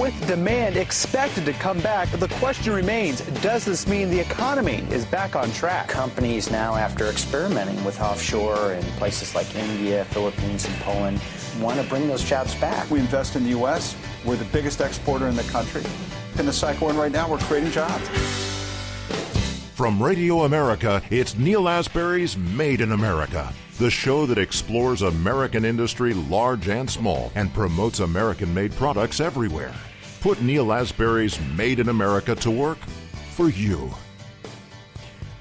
with demand expected to come back, the question remains, does this mean the economy is back on track? Companies now, after experimenting with offshore in places like India, Philippines, and Poland, want to bring those jobs back. We invest in the U.S. We're the biggest exporter in the country. In the cycle we're in right now, we're creating jobs. From Radio America, it's Neil Asbury's Made in America, the show that explores American industry, large and small, and promotes American-made products everywhere. Put Neil Asbury's Made in America to work for you.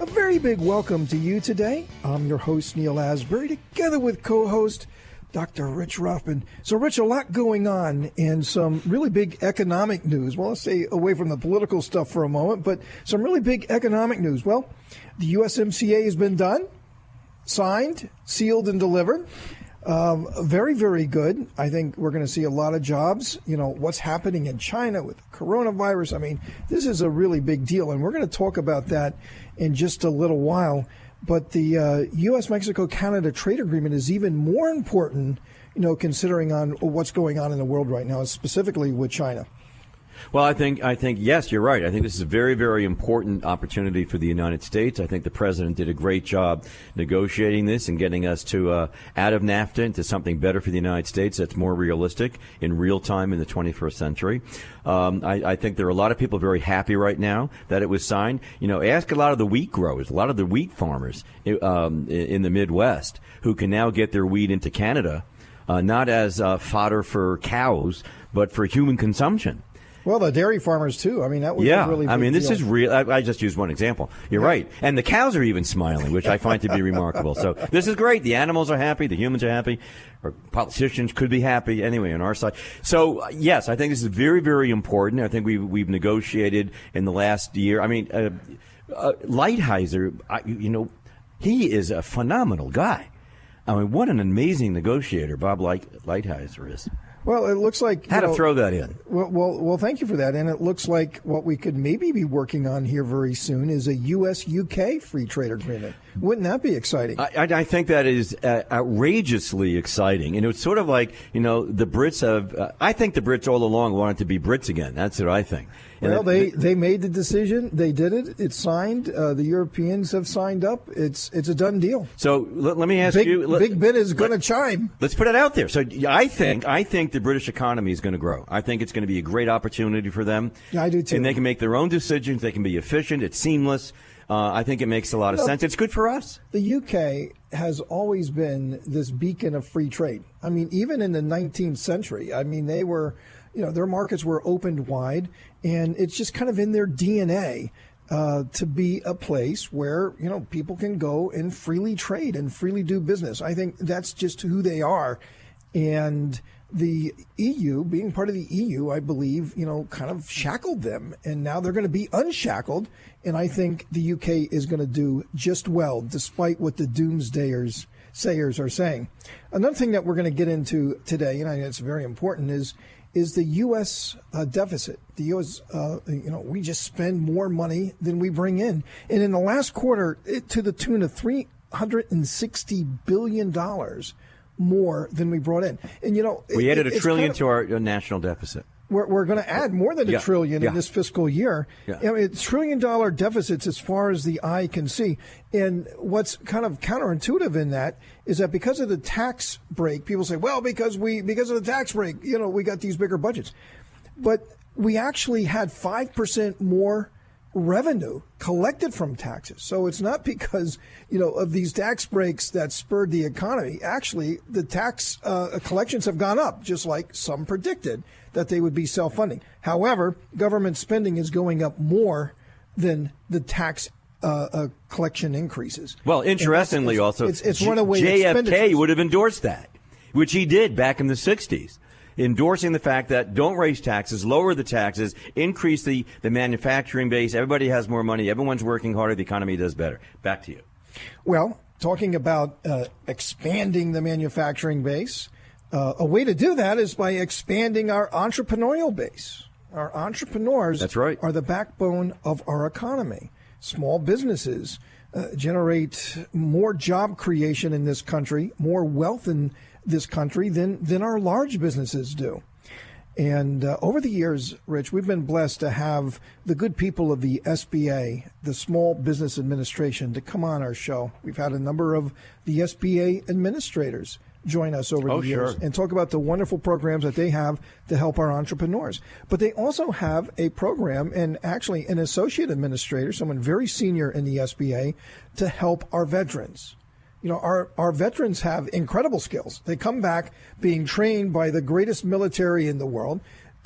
A very big welcome to you today. I'm your host, Neil Asbury, together with co-host Dr. Rich Ruffman. So, Rich, a lot going on and some really big economic news. Well, let's stay away from the political stuff for a moment, but some really big economic news. Well, the USMCA has been done, signed, sealed, and delivered. Very, very good. I think we're going to see a lot of jobs. You know, what's happening in China with coronavirus. I mean, this is a really big deal, and we're going to talk about that in just a little while. But the U.S.-Mexico-Canada trade agreement is even more important, you know, considering on what's going on in the world right now, specifically with China. Well, I think yes, you're right. I think this is a very, very important opportunity for the United States. I think the president did a great job negotiating this and getting us to out of NAFTA into something better for the United States that's more realistic in real time in the 21st century. I think there are a lot of people very happy right now that it was signed. You know, ask a lot of the wheat growers, a lot of the wheat farmers in the Midwest who can now get their wheat into Canada, not as fodder for cows, but for human consumption. Well, the dairy farmers, too. I mean, that was a really big this deal. is real. I just used one example. You're right. And the cows are even smiling, which I find to be remarkable. So this is great. The animals are happy. The humans are happy. Or politicians could be happy anyway on our side. So, yes, I think this is very, very important. I think we've negotiated in the last year. I mean, Lighthizer, he is a phenomenal guy. I mean, what an amazing negotiator Bob Lighthizer is. Well, it looks like... Had to throw that in. Well, thank you for that. And it looks like what we could maybe be working on here very soon is a U.S.-UK free trade agreement. Wouldn't that be exciting? I think that is outrageously exciting. And it's sort of like, the Brits have... I think the Brits all along wanted to be Brits again. That's what I think. Well, they made the decision. They did it. It's signed. The Europeans have signed up. It's a done deal. So let me ask you. Big Ben is going to chime. Let's put it out there. So I think the British economy is going to grow. I think it's going to be a great opportunity for them. Yeah, I do too. And they can make their own decisions. They can be efficient. It's seamless. I think it makes a lot of sense. It's good for us. The UK has always been this beacon of free trade. I mean, even in the 19th century, I mean, they were, their markets were opened wide, and it's just kind of in their DNA to be a place where, people can go and freely trade and freely do business. I think that's just who they are. And the EU, being part of the EU, I believe, kind of shackled them. And now they're going to be unshackled. And I think the UK is going to do just well, despite what the doomsdayers are saying. Another thing that we're going to get into today, and I think it's very important, is the U.S. Deficit. The U.S., we just spend more money than we bring in. And in the last quarter, to the tune of $360 billion more than we brought in. And, we added $1 trillion to our national deficit. We're going to add more than $1 trillion in this fiscal year. Yeah. I mean, $1 trillion deficits as far as the eye can see. And what's kind of counterintuitive in that is that because of the tax break, people say, well, because of the tax break, we got these bigger budgets. But we actually had 5% more revenue collected from taxes. So it's not because, of these tax breaks that spurred the economy. Actually, the tax collections have gone up, just like some predicted that they would be self-funding. However, government spending is going up more than the tax collection increases. Well, interestingly, it's runaway JFK would have endorsed that, which he did back in the 60s. Endorsing the fact that don't raise taxes, lower the taxes, increase the manufacturing base. Everybody has more money. Everyone's working harder. The economy does better. Back to you. Well, talking about expanding the manufacturing base, a way to do that is by expanding our entrepreneurial base. Our entrepreneurs That's right. are the backbone of our economy. Small businesses generate more job creation in this country, more wealth in this country than our large businesses do. And over the years, Rich, we've been blessed to have the good people of the SBA, the Small Business Administration, to come on our show. We've had a number of the SBA administrators join us over the years and talk about the wonderful programs that they have to help our entrepreneurs. But they also have a program, and actually an associate administrator, someone very senior in the SBA, to help our veterans. You know, our veterans have incredible skills. They come back being trained by the greatest military in the world.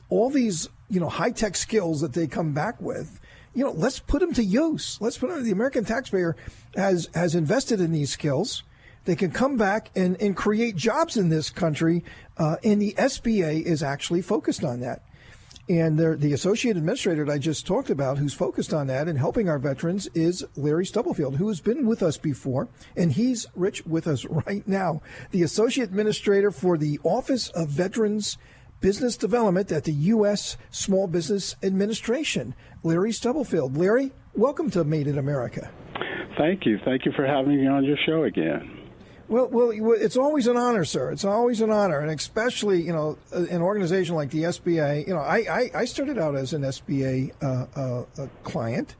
All these, high-tech skills that they come back with, let's put them to use. Let's put them, the American taxpayer has invested in these skills. They can come back and create jobs in this country, and the SBA is actually focused on that. And the associate administrator that I just talked about, who's focused on that and helping our veterans, is Larry Stubblefield, who has been with us before, and he's, Rich, with us right now. The associate administrator for the Office of Veterans Business Development at the U.S. Small Business Administration, Larry Stubblefield. Larry, welcome to Made in America. Thank you. Thank you for having me on your show again. Well, it's always an honor, sir. It's always an honor, and especially, an organization like the SBA. I started out as an SBA client,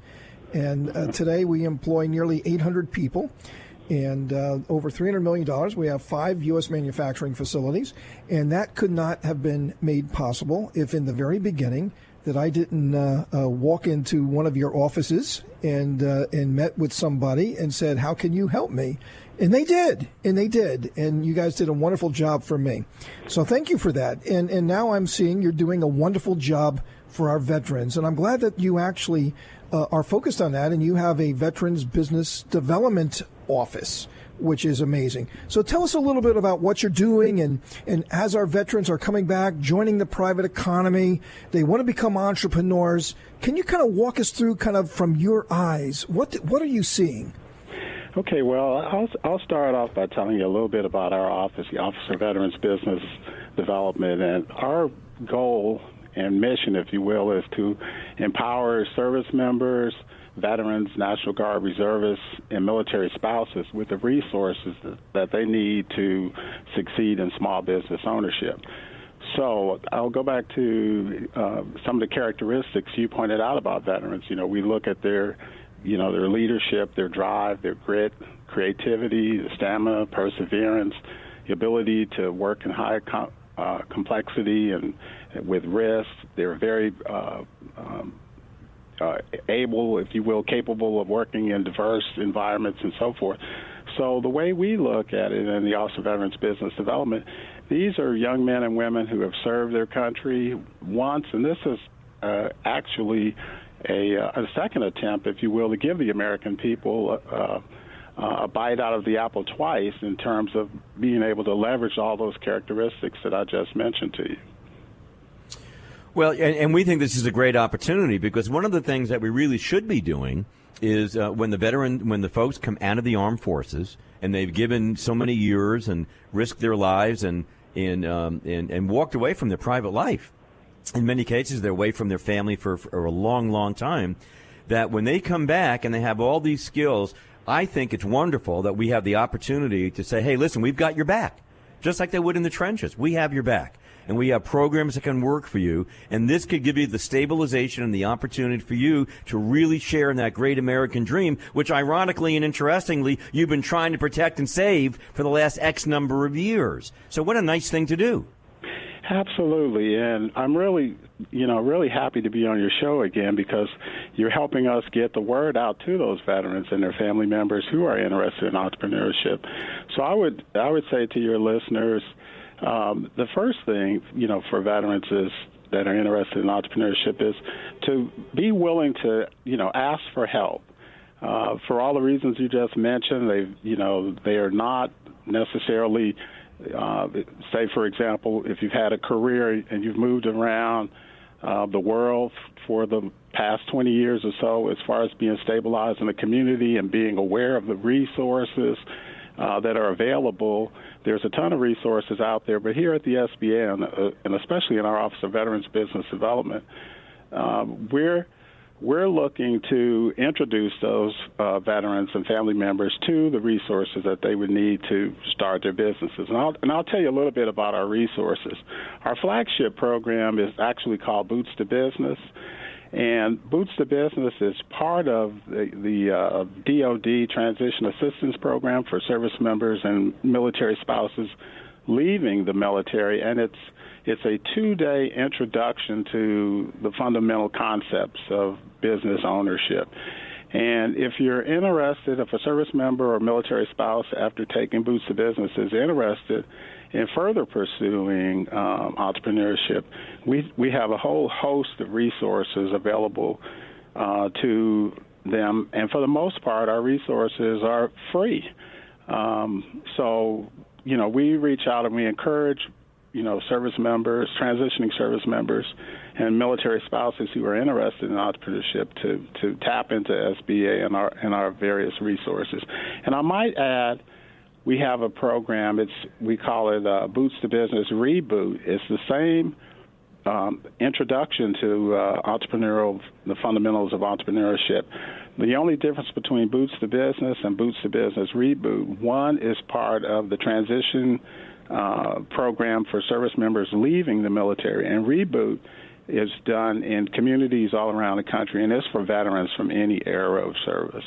and today we employ nearly 800 people and over $300 million. We have 5 U.S. manufacturing facilities, and that could not have been made possible if in the very beginning that I didn't walk into one of your offices and met with somebody and said, "How can you help me?" And they did, and you guys did a wonderful job for me. So thank you for that. And now I'm seeing you're doing a wonderful job for our veterans, and I'm glad that you actually are focused on that, and you have a Veterans Business Development Office, which is amazing. So tell us a little bit about what you're doing, and as our veterans are coming back, joining the private economy, they want to become entrepreneurs. Can you kind of walk us through, kind of from your eyes, what are you seeing? Okay, well, I'll start off by telling you a little bit about our office, the Office of Veterans Business Development, and our goal and mission, if you will, is to empower service members, veterans, National Guard reservists, and military spouses with the resources that they need to succeed in small business ownership. So I'll go back to some of the characteristics you pointed out about veterans. We look at their leadership, their drive, their grit, creativity, the stamina, perseverance, the ability to work in high complexity and with risk. They're very able, if you will, capable of working in diverse environments and so forth. So the way we look at it in the Office of Veterans Business Development, these are young men and women who have served their country once, and this is actually a second attempt, if you will, to give the American people a bite out of the apple twice in terms of being able to leverage all those characteristics that I just mentioned to you. Well, and we think this is a great opportunity because one of the things that we really should be doing is when the folks come out of the armed forces and they've given so many years and risked their lives and walked away from their private life. In many cases, they're away from their family for a long, long time, that when they come back and they have all these skills, I think it's wonderful that we have the opportunity to say, hey, listen, we've got your back, just like they would in the trenches. We have your back, and we have programs that can work for you, and this could give you the stabilization and the opportunity for you to really share in that great American dream, which ironically and interestingly, you've been trying to protect and save for the last X number of years. So what a nice thing to do. Absolutely, and I'm really happy to be on your show again because you're helping us get the word out to those veterans and their family members who are interested in entrepreneurship. So I would say to your listeners, the first thing, for veterans that are interested in entrepreneurship is to be willing to, ask for help. For all the reasons you just mentioned, they are not necessarily say, for example, if you've had a career and you've moved around the world for the past 20 years or so, as far as being stabilized in the community and being aware of the resources that are available, there's a ton of resources out there. But here at the SBA, and especially in our Office of Veterans Business Development, we're we're looking to introduce those veterans and family members to the resources that they would need to start their businesses. And I'll tell you a little bit about our resources. Our flagship program is actually called Boots to Business. And Boots to Business is part of the DoD Transition Assistance Program for service members and military spouses leaving the military, and it's a 2-day introduction to the fundamental concepts of business ownership. And if you're interested, if a service member or military spouse after taking Boots to Business is interested in further pursuing entrepreneurship, we have a whole host of resources available to them. And for the most part, our resources are free. So, we reach out and we encourage service members, transitioning service members, and military spouses who are interested in entrepreneurship to tap into SBA and our various resources. And I might add, we have a program. We call it Boots to Business Reboot. It's the same introduction to the fundamentals of entrepreneurship. The only difference between Boots to Business and Boots to Business Reboot, one is part of the transition program for service members leaving the military, and Reboot is done in communities all around the country, and it's for veterans from any era of service.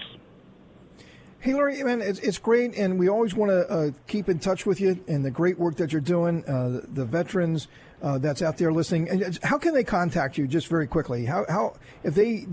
Hey, Larry, man, it's great, and we always want to keep in touch with you and the great work that you're doing, the veterans that's out there listening. And how can they contact you, just very quickly? How if they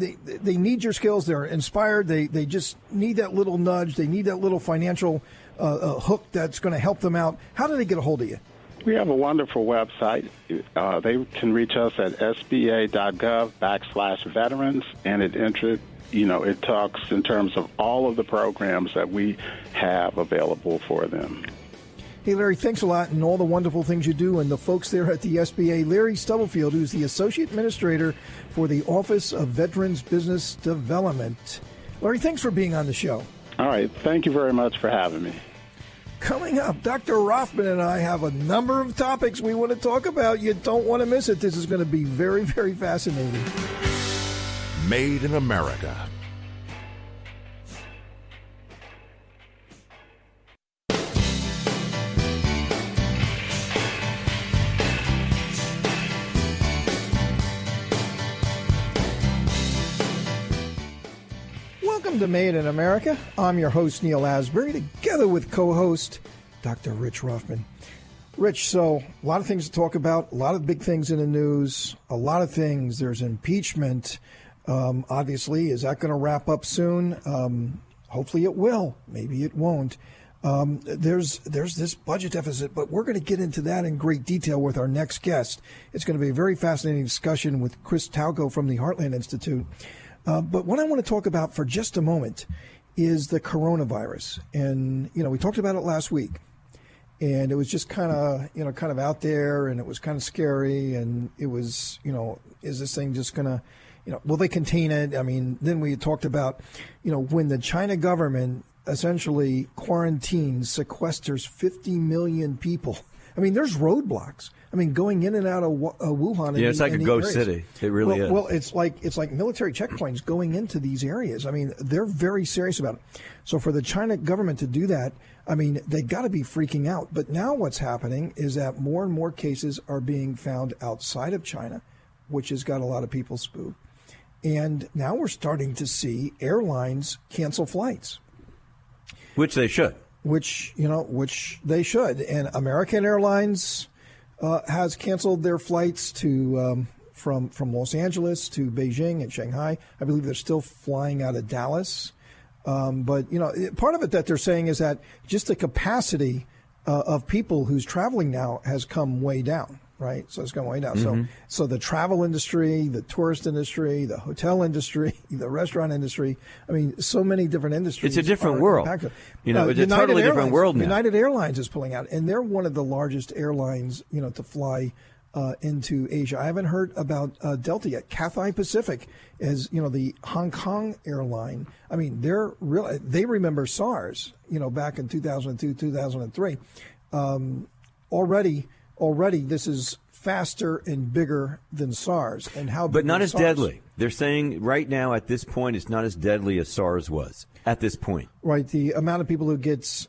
need your skills, they're inspired, they just need that little nudge, they need that little financial hook that's going to help them out, how do they get a hold of you? We have a wonderful website. They can reach us at sba.gov/veterans, and it talks in terms of all of the programs that we have available for them. Hey, Larry, thanks a lot, and all the wonderful things you do, and the folks there at the SBA. Larry Stubblefield, who's the Associate Administrator for the Office of Veterans Business Development. Larry, thanks for being on the show. All right. Thank you very much for having me. Coming up, Dr. Rothman and I have a number of topics we want to talk about. You don't want to miss it. This is going to be very, very fascinating. Made in America. Welcome to Made in America. I'm your host, Neal Asbury, together with co-host Dr. Rich Rothman. Rich, so a lot of things to talk about, a lot of big things in the news, a lot of things. There's impeachment. Obviously, is that going to wrap up soon? Hopefully it will. Maybe it won't. There's this budget deficit, but we're going to get into that in great detail with our next guest. It's going to be a very fascinating discussion with Chris Talgo from the Heartland Institute. But what I want to talk about for just a moment is the coronavirus. And, we talked about it last week. And it was just kind of out there, and it was kind of scary. And it was, is this thing just going to, will they contain it? I mean, then we talked about, when the China government essentially quarantines, sequesters 50 million people. I mean, there's roadblocks. I mean, going in and out of Wuhan. Yeah, it's like a ghost city. It really is. Well, it's like military checkpoints going into these areas. I mean, they're very serious about it. So for the China government to do that, I mean, they got to be freaking out. But now what's happening is that more and more cases are being found outside of China, which has got a lot of people spooked. And now we're starting to see airlines cancel flights. Which they should. Which they should. And American Airlines has canceled their flights to from Los Angeles to Beijing and Shanghai. I believe they're still flying out of Dallas. But, part of it that they're saying is that just the capacity of people who's traveling now has come way down. Right. So it's going way down. Mm-hmm. So the travel industry, the tourist industry, the hotel industry, the restaurant industry. I mean, so many different industries. It's a different world. Impacted. It's a totally different world now. United Airlines is pulling out, and they're one of the largest airlines, to fly into Asia. I haven't heard about Delta yet. Cathay Pacific is, the Hong Kong airline. I mean, they remember SARS, back in 2002, 2003. Already, this is faster and bigger than SARS. And how big But not was as SARS? deadly. They're saying right now at this point it's not as deadly as SARS was at this point. Right, the amount of people who gets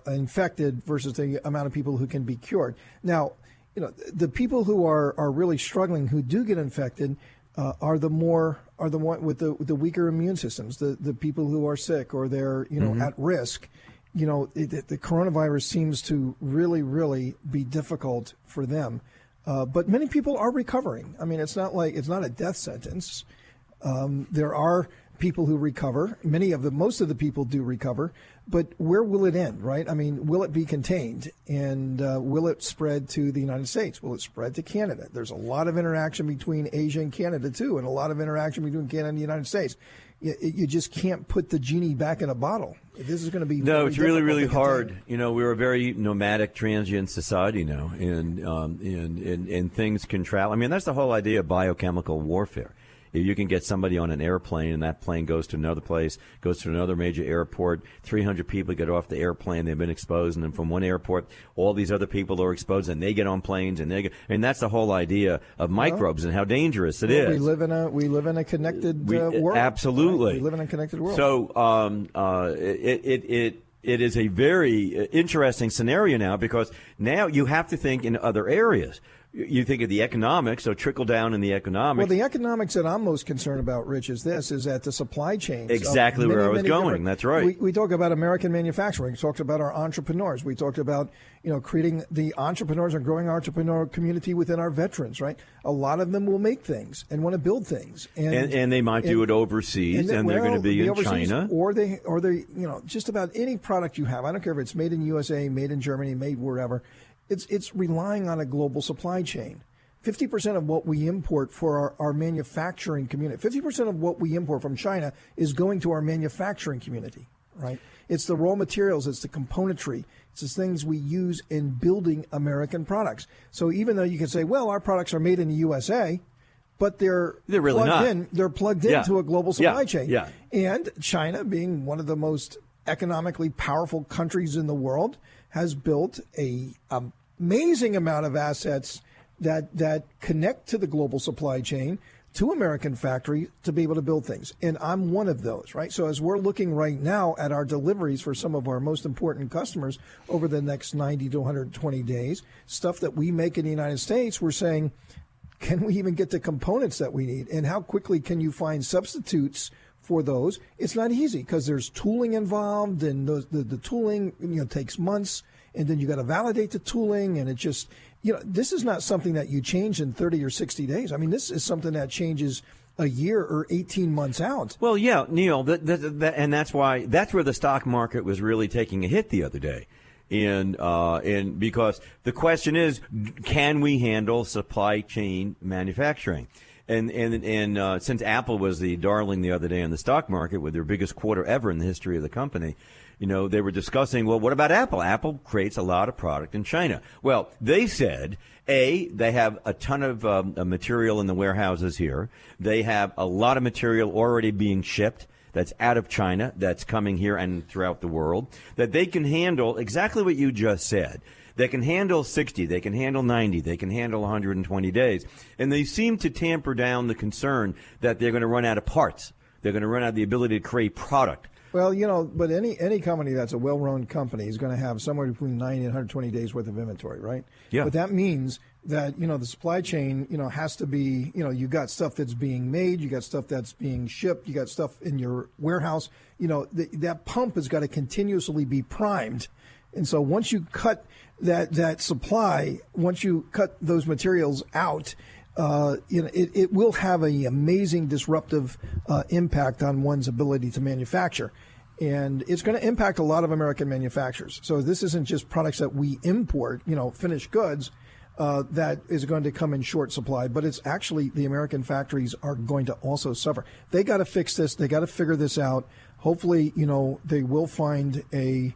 infected versus the amount of people who can be cured. Now, the people who are really struggling, who do get infected, are the one with the weaker immune systems, the people who are sick or they're at risk. The coronavirus seems to really, really be difficult for them. But many people are recovering. I mean, it's not a death sentence. There are people who recover. Most of the people do recover. But where will it end, right? I mean, will it be contained? And will it spread to the United States? Will it spread to Canada? There's a lot of interaction between Asia and Canada, too, and a lot of interaction between Canada and the United States. You just can't put the genie back in a bottle. This is going to be it's really, really hard. We're a very nomadic, transient society now, and things can travel. I mean, that's the whole idea of biochemical warfare. If you can get somebody on an airplane and that plane goes to another place, goes to another major airport, 300 people get off the airplane, they've been exposed, and then from one airport, all these other people are exposed, and they get on planes, and that's the whole idea of microbes and how dangerous it is. We live in a connected world. Absolutely. Right? We live in a connected world. So it is a very interesting scenario now, because now you have to think in other areas. You think of the economics, so trickle down in the economics. Well, the economics that I'm most concerned about, Rich, is that the supply chains. Exactly where I was going. That's right. We talk about American manufacturing. We talked about our entrepreneurs. We talked about creating the entrepreneurs and growing entrepreneur community within our veterans. Right. A lot of them will make things and want to build things, and they might do it overseas, and they're going to be in China, or they just about any product you have. I don't care if it's made in USA, made in Germany, made wherever. It's relying on a global supply chain. 50% of what we import for our manufacturing community, 50% of what we import from China is going to our manufacturing community, right? It's the raw materials, it's the componentry, it's the things we use in building American products. So even though you can say, well, our products are made in the USA, but they're really plugged they're plugged into a global supply chain. Yeah. And China, being one of the most economically powerful countries in the world, has built a amazing amount of assets that connect to the global supply chain, to American factories to be able to build things. And I'm one of those, right? So as we're looking right now at our deliveries for some of our most important customers over the next 90 to 120 days, stuff that we make in the United States, we're saying, can we even get the components that we need? And how quickly can you find substitutes for those? It's not easy because there's tooling involved, and the tooling takes months, and then you got to validate the tooling, and it just this is not something that you change in 30 or 60 days. I mean, this is something that changes a year or 18 months out. Well, yeah, Neal, and that's where the stock market was really taking a hit the other day. And because the question is, can we handle supply chain manufacturing? And since Apple was the darling the other day in the stock market with their biggest quarter ever in the history of the company, they were discussing, well, what about Apple? Apple creates a lot of product in China. Well, they said, they have a ton of material in the warehouses here. They have a lot of material already being shipped that's out of China, that's coming here and throughout the world, that they can handle exactly what you just said. They can handle 60, they can handle 90, they can handle 120 days. And they seem to tamper down the concern that they're going to run out of parts. They're going to run out of the ability to create product. Well, but any company that's a well-run company is going to have somewhere between 90 and 120 days worth of inventory, right? Yeah. But that means that, the supply chain, has to be, you got stuff that's being made, you got stuff that's being shipped, you got stuff in your warehouse. That pump has got to continuously be primed. And so once you cut that supply, once you cut those materials out, it will have an amazing disruptive impact on one's ability to manufacture. And it's going to impact a lot of American manufacturers. So this isn't just products that we import, finished goods, that is going to come in short supply, but it's actually the American factories are going to also suffer. They got to fix this. They got to figure this out. Hopefully, they will find a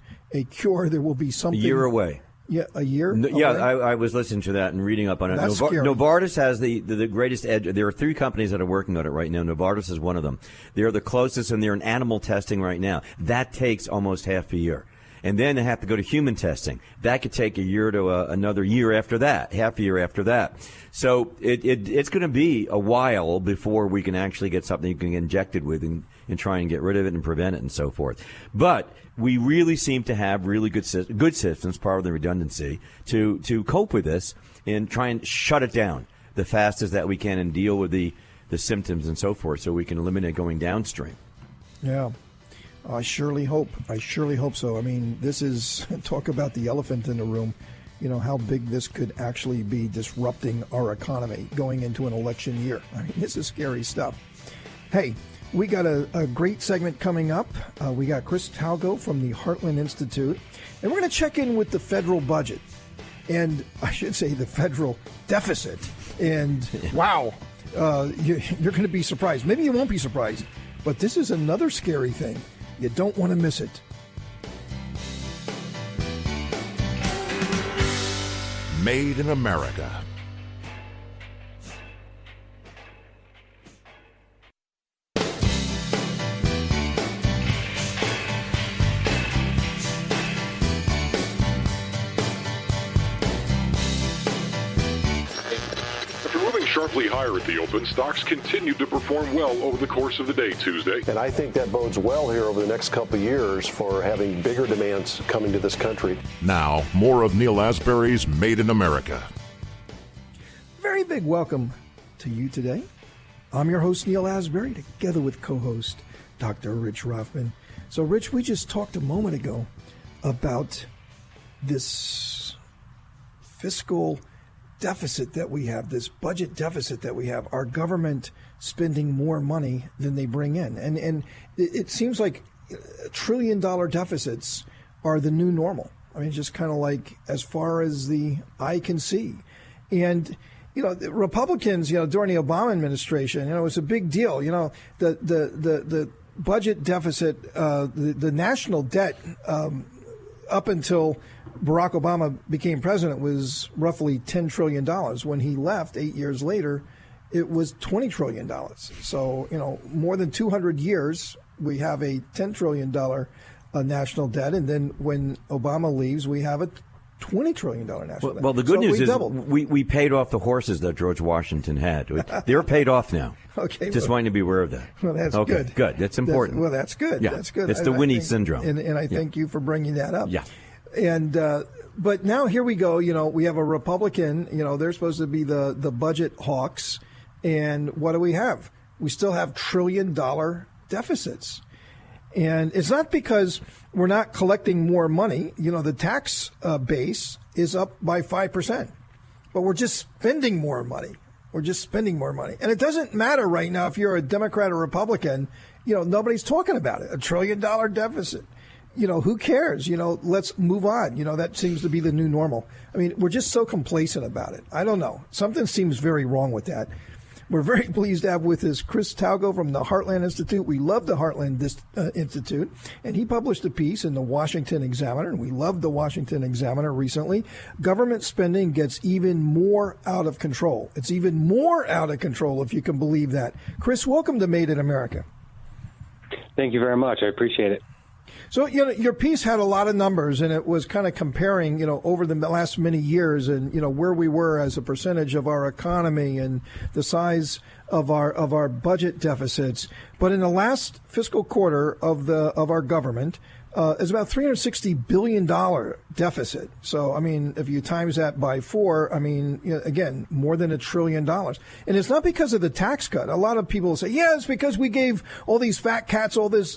cure. There will be something. A year away. Yeah, a year? Yeah, I was listening to that and reading up on it. That's scary. Novartis has the greatest edge. There are 3 companies that are working on it right now. Novartis is one of them. They're the closest, and they're in animal testing right now. That takes almost half a year. and then they have to go to human testing. That could take a year to another year after that, half a year after that. So it's going to be a while before we can actually get something you can get injected with and try and get rid of it and prevent it and so forth. But we really seem to have really good systems, part of the redundancy, to cope with this and try and shut it down the fastest that we can and deal with the symptoms and so forth, so we can eliminate going downstream. Yeah, I surely hope so. I mean, this is, talk about the elephant in the room, how big this could actually be disrupting our economy going into an election year. I mean, this is scary stuff. Hey, we got a great segment coming up. We got Chris Talgo from the Heartland Institute, and we're going to check in with the federal budget, and I should say the federal deficit. And wow, you're going to be surprised. Maybe you won't be surprised, but this is another scary thing. You don't want to miss it. Made in America. Sharply higher at the open, stocks continued to perform well over the course of the day Tuesday. And I think that bodes well here over the next couple of years for having bigger demands coming to this country. Now, more of Neal Asbury's Made in America. Very big welcome to you today. I'm your host, Neal Asbury, together with co-host Dr. Rich Rothman. So, Rich, we just talked a moment ago about this fiscal deficit that we have, this budget deficit that we have, our government spending more money than they bring in. And it seems like $1 trillion deficits are the new normal. I mean, just kind of like as far as the eye can see. And, the Republicans, during the Obama administration, it was a big deal. The budget deficit, the national debt up until Barack Obama became president was roughly $10 trillion. When he left 8 years later, it was $20 trillion. So, more than 200 years, we have a $10 trillion national debt. And then when Obama leaves, we have a $20 trillion national debt. Well, the good news is we paid off the horses that George Washington had. They're paid off now. Okay. Just wanting to be aware of that. Well, that's good. Good. That's important. That's good. Yeah. That's good. It's the Winnie syndrome. And I thank you for bringing that up. Yeah. And but now here we go. We have a Republican. They're supposed to be the budget hawks. And what do we have? We still have $1 trillion deficits. And it's not because we're not collecting more money. The tax base is up by 5%, but we're just spending more money. And it doesn't matter right now if you're a Democrat or Republican. Nobody's talking about it. $1 trillion deficit. Who cares? Let's move on. That seems to be the new normal. I mean, we're just so complacent about it. I don't know. Something seems very wrong with that. We're very pleased to have with us Chris Talgo from the Heartland Institute. We love the Heartland Institute, and he published a piece in the Washington Examiner, and we love the Washington Examiner recently. Government spending gets even more out of control. It's even more out of control, if you can believe that. Chris, welcome to Made in America. Thank you very much. I appreciate it. So, your piece had a lot of numbers, and it was kind of comparing, over the last many years and, where we were as a percentage of our economy and the size of our budget deficits. But in the last fiscal quarter of our government, it's about $360 billion deficit. So, I mean, if you times that by 4, I mean, again, more than $1 trillion. And it's not because of the tax cut. A lot of people say, yeah, it's because we gave all these fat cats all these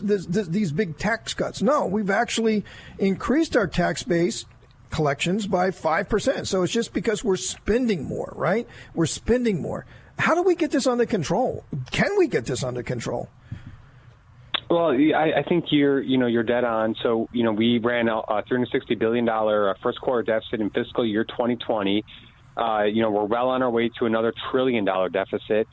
big tax cuts. No, we've actually increased our tax base collections by 5%. So it's just because we're spending more, right? We're spending more. How do we get this under control? Can we get this under control? Well, I think you're dead on. So, we ran a $360 billion first quarter deficit in fiscal year 2020. We're well on our way to another $1 trillion deficit.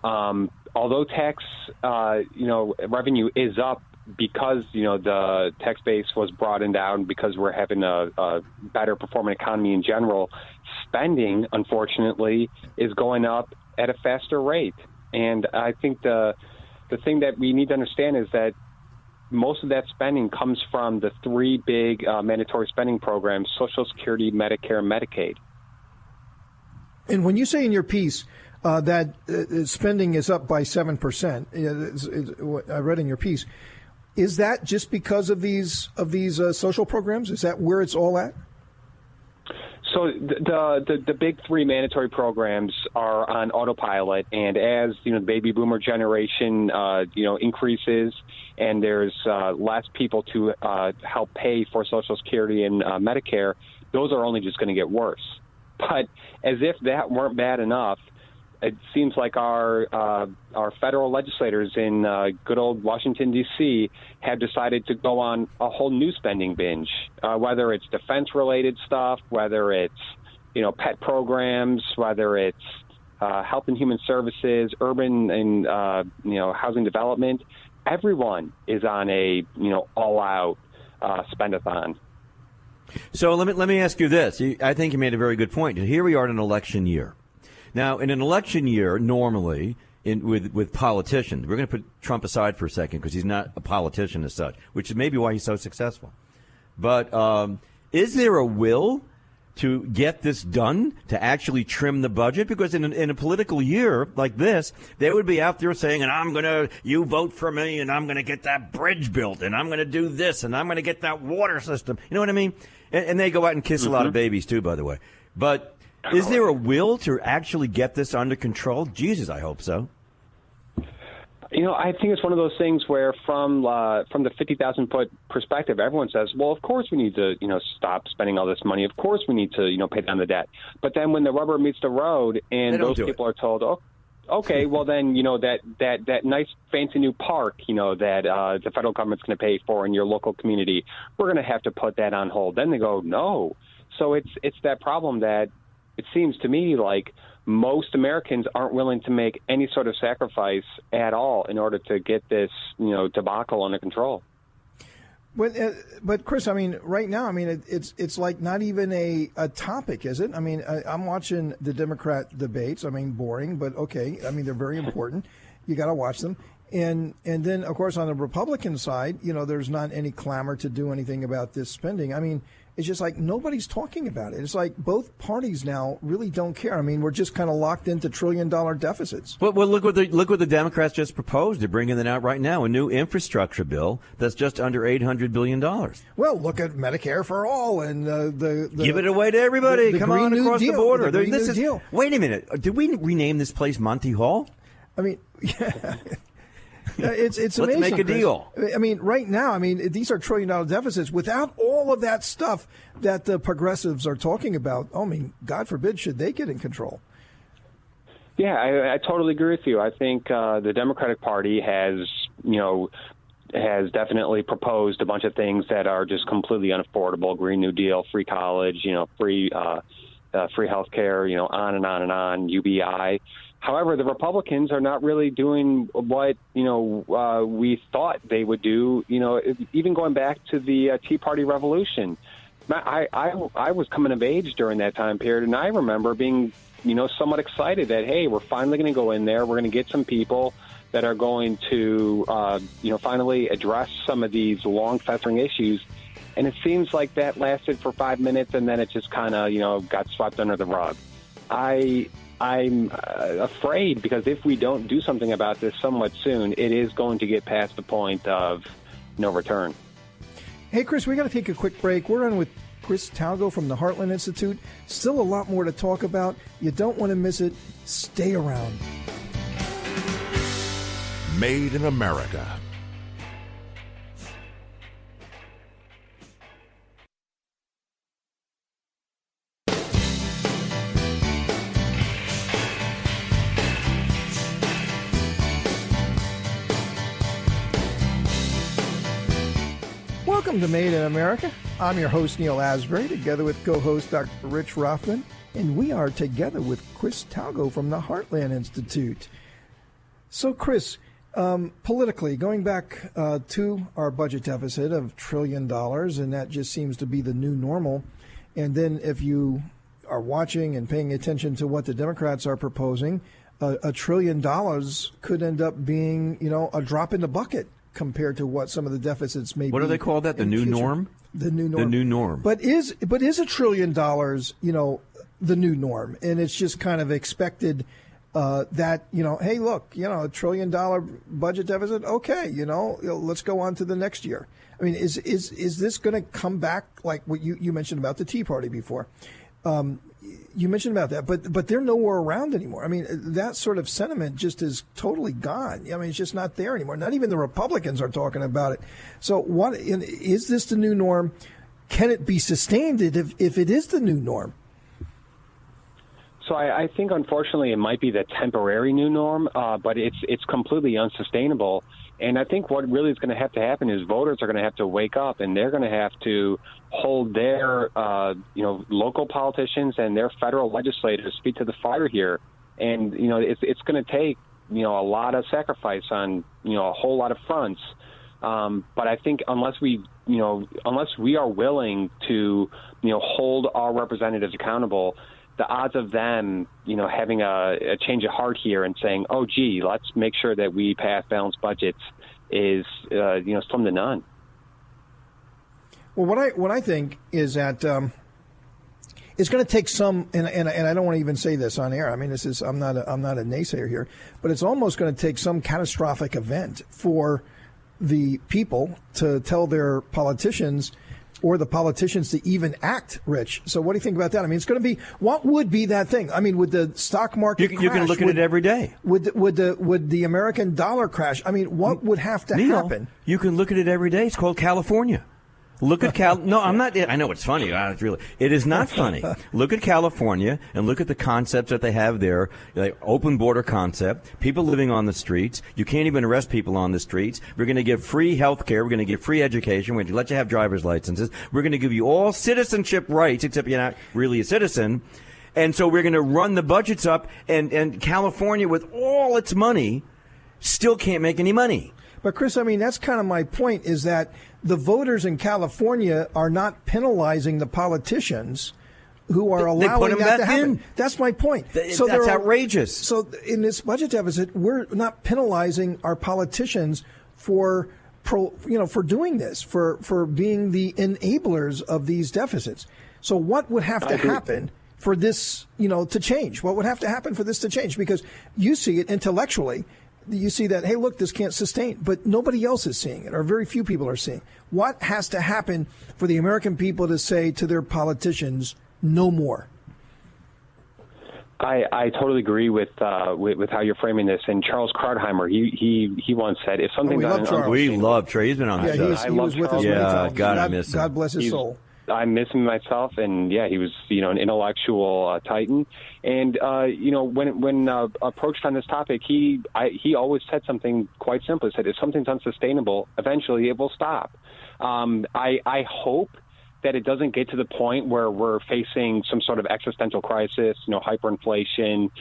Although tax, revenue is up because, the tax base was broadened out because we're having a better performing economy in general, spending, unfortunately, is going up at a faster rate. And I think the thing that we need to understand is that, most of that spending comes from the three big mandatory spending programs: Social Security, Medicare, and Medicaid. And when you say in your piece that spending is up by 7%, I read in your piece, is that just because of these social programs? Is that where it's all at? So the big three mandatory programs are on autopilot, and as the baby boomer generation increases, and there's less people to help pay for Social Security and Medicare, those are only just going to get worse. But as if that weren't bad enough, it seems like our federal legislators in good old Washington, D.C. have decided to go on a whole new spending binge, whether it's defense-related stuff, whether it's pet programs, whether it's health and human services, urban and housing development. Everyone is on a all-out spend-a-thon. So let me ask you this. I think you made a very good point. Here we are in an election year. Now, in an election year, normally, with politicians, we're going to put Trump aside for a second because he's not a politician as such, which is maybe why he's so successful. But is there a will to get this done, to actually trim the budget? Because in a political year like this, they would be out there saying, and you vote for me, and I'm going to get that bridge built, and I'm going to do this, and I'm going to get that water system. You know what I mean? And they go out and kiss a lot of babies, too, by the way. But is there a will to actually get this under control? Jesus, I hope so. I think it's one of those things where from the 50,000-foot perspective, everyone says, well, of course we need to, stop spending all this money. Of course we need to, pay down the debt. But then when the rubber meets the road and those people are told, oh, okay, well then, that nice fancy new park, that the federal government's going to pay for in your local community, we're going to have to put that on hold. Then they go, no. So it's that problem that it seems to me like most Americans aren't willing to make any sort of sacrifice at all in order to get this, debacle under control. But Chris, right now, it's like not even a topic, is it? I'm watching the Democrat debates. Boring, but okay. They're very important. You got to watch them. And then, of course, on the Republican side, there's not any clamor to do anything about this spending. It's just like nobody's talking about it. It's like both parties now really don't care. We're just kind of locked into trillion-dollar deficits. Well, look what the Democrats just proposed. They're bringing it out right now, a new infrastructure bill that's just under $800 billion. Well, look at Medicare for all and the give it away to everybody. The Come on across the border. This is deal. Wait a minute. Did we rename this place Monty Hall? Yeah. It's amazing. Let's make a deal. Right now, these are trillion-dollar deficits without all of that stuff that the progressives are talking about. God forbid, should they get in control? Yeah, I totally agree with you. I think the Democratic Party has definitely proposed a bunch of things that are just completely unaffordable. Green New Deal, free college, free health care, on and on and on, UBI. However, the Republicans are not really doing what, we thought they would do, even going back to the Tea Party Revolution. I was coming of age during that time period, and I remember being, somewhat excited that, hey, we're finally going to go in there. We're going to get some people that are going to, finally address some of these long-festering issues. And it seems like that lasted for 5 minutes, and then it just kind of, got swept under the rug. I'm afraid because if we don't do something about this somewhat soon, it is going to get past the point of no return. Hey, Chris, we got to take a quick break. We're on with Chris Talgo from the Heartland Institute. Still a lot more to talk about. You don't want to miss it. Stay around. Made in America. Welcome to Made in America. I'm your host, Neal Asbury, together with co-host Dr. Rich Rothman, and we are together with Chris Talgo from the Heartland Institute. So, Chris, politically, going back to our budget deficit of $1 trillion, and that just seems to be the new normal, and then if you are watching and paying attention to what the Democrats are proposing, $1 trillion could end up being, a drop in the bucket compared to what some of the deficits may be. What do they call that? The new norm? The new norm. The new norm. But is $1 trillion, the new norm? And it's just kind of expected that, hey, look, $1 trillion budget deficit. Okay, let's go on to the next year. I mean, is this going to come back like what you mentioned about the Tea Party before? You mentioned about that, but they're nowhere around anymore. I mean, that sort of sentiment just is totally gone. I mean, it's just not there anymore. Not even the Republicans are talking about it. So what is this the new norm? Can it be sustained if it is the new norm? So I think, unfortunately, it might be the temporary new norm, but it's completely unsustainable. And I think what really is going to have to happen is voters are going to have to wake up, and they're going to have to hold their, local politicians and their federal legislators feet to the fire here. And, it's going to take, a lot of sacrifice on, a whole lot of fronts. But I think unless we are willing to, hold our representatives accountable, the odds of them, having a change of heart here and saying, oh, gee, let's make sure that we pass balanced budgets is, slim to none. Well, what I think is that it's going to take some, and I don't want to even say this on air. I mean, I'm not a naysayer here, but it's almost going to take some catastrophic event for the people to tell their politicians, or the politicians to even act, Rich. So what do you think about that? I mean, it's going to be, what would be that thing? I mean, would the stock market crash? You can look at it every day. Would the American dollar crash? I mean, what would have to happen? You can look at it every day. It's called California. Look at No, I'm not. I know it's funny. It is not funny. Look at California and look at the concepts that they have there. Like open border concept. People living on the streets. You can't even arrest people on the streets. We're going to give free health care. We're going to give free education. We're going to let you have driver's licenses. We're going to give you all citizenship rights, except you're not really a citizen. And so we're going to run the budgets up. And California, with all its money, still can't make any money. But, Chris, I mean, that's kind of my point, is that the voters in California are not penalizing the politicians who are allowing that to happen. That's my point. That's outrageous. So in this budget deficit, we're not penalizing our politicians for doing this, for being the enablers of these deficits. So what would have to happen for this, to change? What would have to happen for this to change? Because you see it intellectually. You see that, hey, look, this can't sustain, but nobody else is seeing it, or very few people are seeing. What has to happen for the American people to say to their politicians, no more? I totally agree with how you're framing this. And Charles Krauthammer, he once said, if something's we love Trey. He's been on the show. He was with us many times. God miss him. God bless his soul. I miss him myself, and he was an intellectual titan. And when approached on this topic, he always said something quite simple. He said, if something's unsustainable, eventually it will stop. I hope that it doesn't get to the point where we're facing some sort of existential crisis, hyperinflation,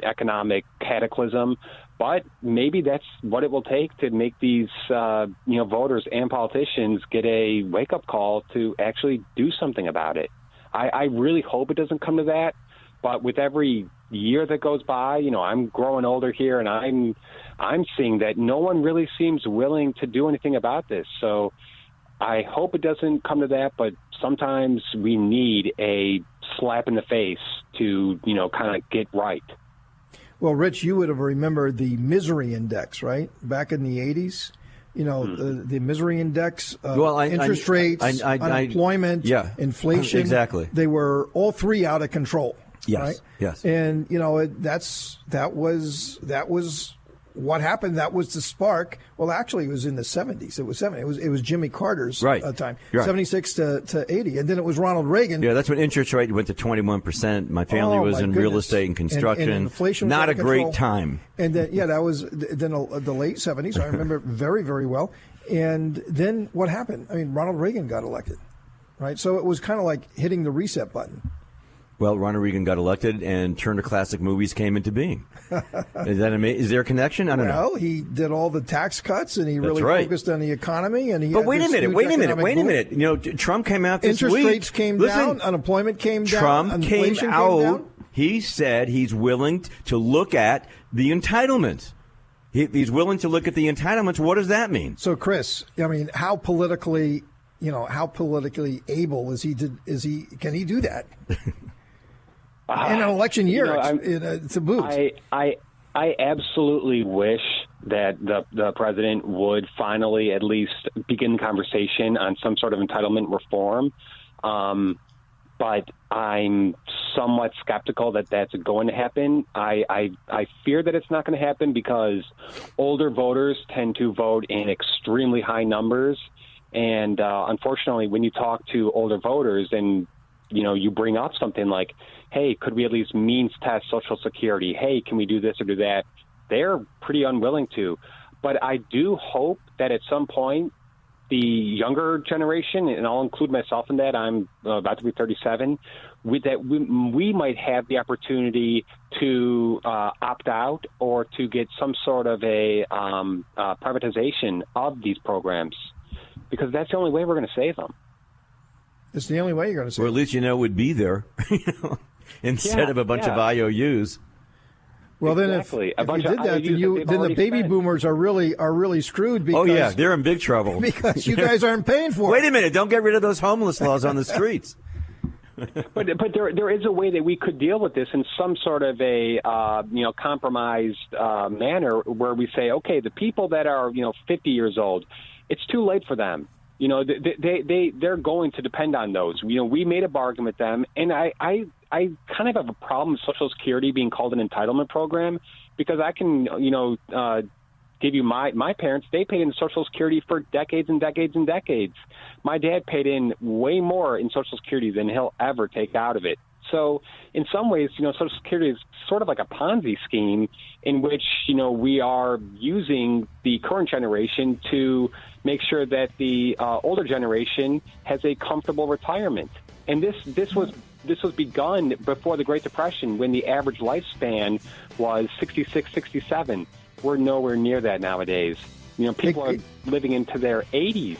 economic cataclysm. But maybe that's what it will take to make these, voters and politicians get a wake-up call to actually do something about it. I really hope it doesn't come to that. But with every year that goes by, I'm growing older here, and I'm seeing that no one really seems willing to do anything about this. So I hope it doesn't come to that. But sometimes we need a slap in the face to, kind of get right. Well, Rich, you would have remembered the misery index, right? Back in the 80s, the misery index, interest rates, unemployment, inflation. Exactly. They were all three out of control. Yes. Right? Yes. And, that was what happened. That was the spark. Well, actually, it was in the 70s. It was Jimmy Carter's time, Right. 76 to 80. And then it was Ronald Reagan. Yeah, that's when interest rate went to 21%. My family was in real estate and construction. And inflation was not out a of control. great time. And then, that was then the late 70s. I remember very, very well. And then what happened? I mean, Ronald Reagan got elected, right? So it was kind of like hitting the reset button. Well, Ronald Reagan got elected, and Turner Classic Movies came into being. Is that amazing? Is there a connection? I don't know. Well, he did all the tax cuts, and he really focused on the economy. And but wait a minute. Trump came out this week. Interest rates came down. Unemployment came down. Trump came out. He said he's willing to look at the entitlements. He's willing to look at the entitlements. What does that mean? So, Chris, I mean, how politically able is he? Can he do that in an election year? It's a boot. I absolutely wish that the president would finally at least begin conversation on some sort of entitlement reform. But I'm somewhat skeptical that that's going to happen. I fear that it's not going to happen because older voters tend to vote in extremely high numbers. And unfortunately, when you talk to older voters and, you bring up something like, hey, could we at least means test Social Security? Hey, can we do this or do that? They're pretty unwilling to. But I do hope that at some point, the younger generation, and I'll include myself in that, I'm about to be 37, we might have the opportunity to opt out or to get some sort of a privatization of these programs, because that's the only way we're going to save them. It's the only way you're going to save them. Or at least it would be there instead of a bunch of IOUs. Well, exactly. then if you did that, then the baby boomers are really screwed. Because, they're in big trouble because you guys aren't paying for it. Wait a minute! Don't get rid of those homeless laws on the streets. But there is a way that we could deal with this in some sort of a compromised manner, where we say, okay, the people that are 50 years old, it's too late for them. They're going to depend on those. We made a bargain with them, and I kind of have a problem with Social Security being called an entitlement program, because I can, give you my parents. They paid in Social Security for decades and decades and decades. My dad paid in way more in Social Security than he'll ever take out of it. So in some ways, Social Security is sort of like a Ponzi scheme in which, we are using the current generation to make sure that the older generation has a comfortable retirement. And this was begun before the Great Depression, when the average lifespan was 66, 67. We're nowhere near that nowadays. People are living into their 80s.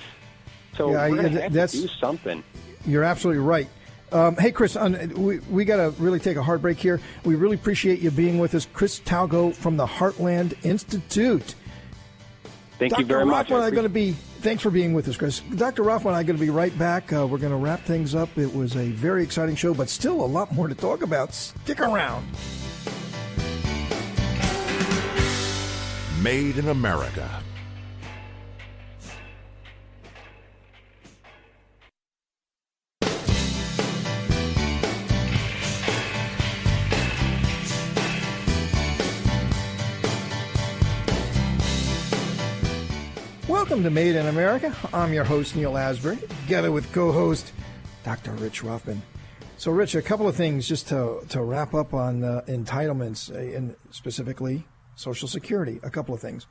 So we're going to have to do something. You're absolutely right. Hey, Chris, we got to really take a hard break here. We really appreciate you being with us. Chris Talgo from the Heartland Institute. Thank you very much. Thanks for being with us, Chris. Dr. Rothman and I are going to be right back. We're going to wrap things up. It was a very exciting show, but still a lot more to talk about. Stick around. Made in America. Welcome to Made in America. I'm your host, Neal Asbury, together with co-host Dr. Rich Rothman. So, Rich, a couple of things just to wrap up on entitlements, and specifically Social Security. A couple of things.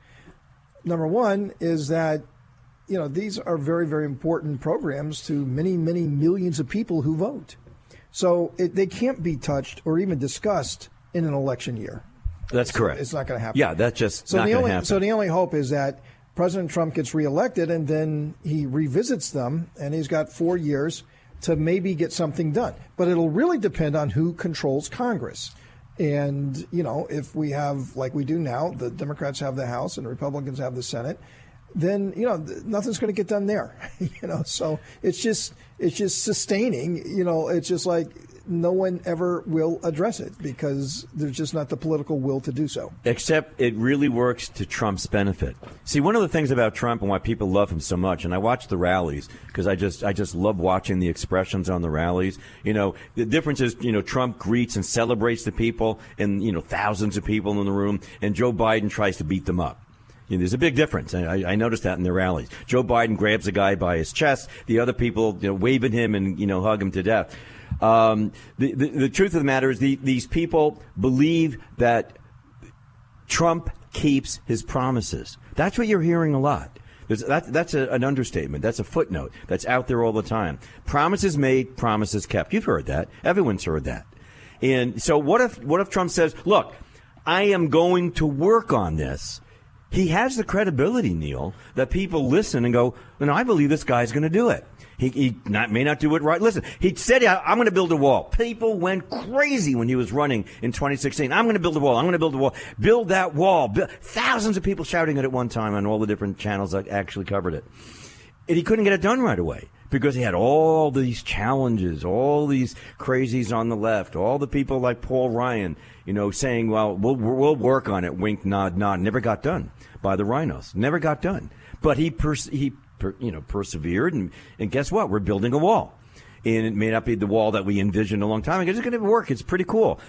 Number one is that, these are very, very important programs to many, many millions of people who vote. So they can't be touched or even discussed in an election year. That's correct. It's not going to happen. Yeah, that's just not going to happen. So the only hope is that President Trump gets reelected and then he revisits them, and he's got 4 years to maybe get something done. But it'll really depend on who controls Congress. And, if we have, like we do now, the Democrats have the House and the Republicans have the Senate, then, nothing's going to get done there. So it's just sustaining, it's just like no one ever will address it because there's just not the political will to do so. Except it really works to Trump's benefit. See, one of the things about Trump and why people love him so much, and I watch the rallies because I just love watching the expressions on the rallies. The difference is, Trump greets and celebrates the people and, thousands of people in the room, and Joe Biden tries to beat them up. There's a big difference. I noticed that in the rallies. Joe Biden grabs a guy by his chest. The other people, wave at him and, hug him to death. The truth of the matter is these people believe that Trump keeps his promises. That's what you're hearing a lot. That's an understatement. That's a footnote that's out there all the time. Promises made, promises kept. You've heard that. Everyone's heard that. And so what if Trump says, look, I am going to work on this. He has the credibility, Neal, that people listen and go, I believe this guy's going to do it. He may not do it right. Listen, he said, I'm going to build a wall. People went crazy when he was running in 2016. I'm going to build a wall. I'm going to build a wall. Build that wall. Thousands of people shouting it at one time on all the different channels that actually covered it. And he couldn't get it done right away because he had all these challenges, all these crazies on the left, all the people like Paul Ryan, saying, well, we'll work on it. Wink, nod, nod. Never got done by the rhinos. Never got done. But he persevered, and guess what? We're building a wall. And it may not be the wall that we envisioned a long time ago. It's going to work. It's pretty cool.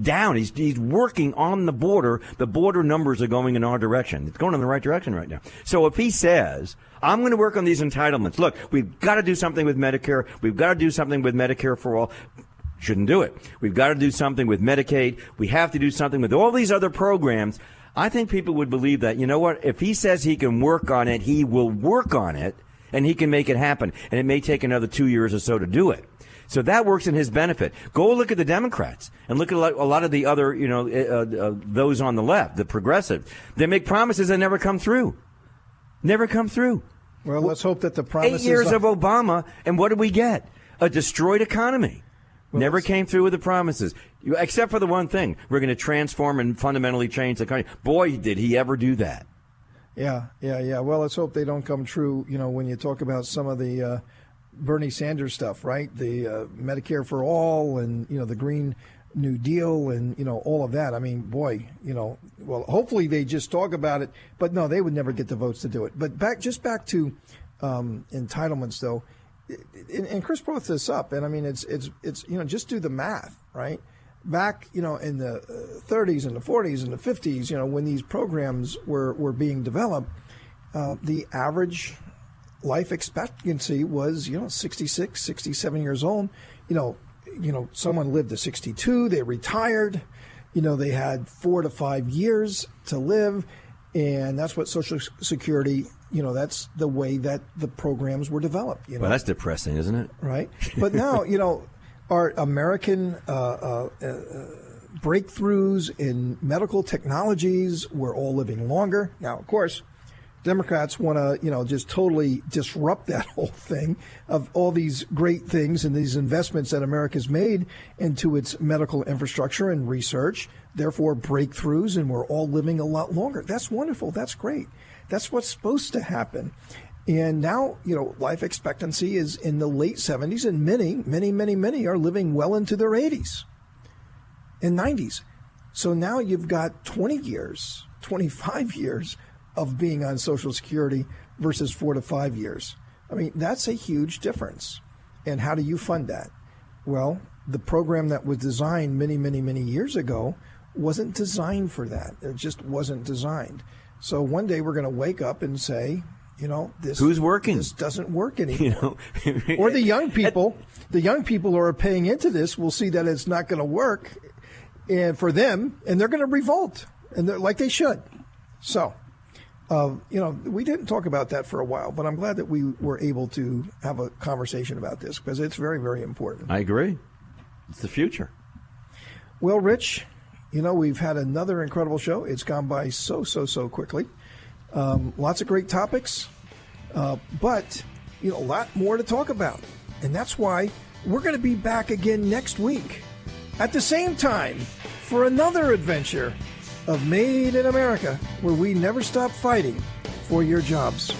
Down. He's working on the border. The border numbers are going in our direction. It's going in the right direction right now. So if he says, I'm going to work on these entitlements. Look, we've got to do something with Medicare. We've got to do something with Medicare for all. Shouldn't do it. We've got to do something with Medicaid. We have to do something with all these other programs. I think people would believe that, if he says he can work on it, he will work on it, and he can make it happen. And it may take another 2 years or so to do it. So that works in his benefit. Go look at the Democrats and look at a lot of the other, those on the left, the progressive. They make promises that never come through. Never come through. Well, let's hope that the promises... 8 years of Obama, and what did we get? A destroyed economy. Well, never came through with the promises, except for the one thing. We're going to transform and fundamentally change the country. Boy, did he ever do that. Yeah. Well, let's hope they don't come true, when you talk about some of the Bernie Sanders stuff, right? The Medicare for all and, the Green New Deal and, all of that. I mean, boy, well, hopefully they just talk about it. But no, they would never get the votes to do it. But back to entitlements, though. And Chris brought this up, and I mean, it's just do the math, right? Back, in the 30s and the 40s and the 50s, when these programs were being developed, the average life expectancy was, 66, 67 years old. Someone lived to 62, they retired, they had 4 to 5 years to live, and that's what Social Security, that's the way that the programs were developed. Well, that's depressing, isn't it? Right. But now, our American breakthroughs in medical technologies, we're all living longer. Now, of course, Democrats want to, just totally disrupt that whole thing of all these great things and these investments that America's made into its medical infrastructure and research, therefore breakthroughs, and we're all living a lot longer. That's wonderful. That's great. That's what's supposed to happen. And now, life expectancy is in the late 70s, and many are living well into their 80s and 90s. So now you've got 20 years, 25 years of being on Social Security versus 4 to 5 years. I mean, that's a huge difference. And how do you fund that? Well, the program that was designed many years ago wasn't designed for that. It just wasn't designed. So one day we're going to wake up and say, this who's working? This doesn't work anymore. Or the young people who are paying into this will see that it's not going to work, and for them, and they're going to revolt, and they're like they should. So, we didn't talk about that for a while, but I'm glad that we were able to have a conversation about this because it's very, very important. I agree. It's the future. Well, Rich, we've had another incredible show. It's gone by so quickly. Lots of great topics, but a lot more to talk about. And that's why we're going to be back again next week at the same time for another adventure of Made in America, where we never stop fighting for your jobs.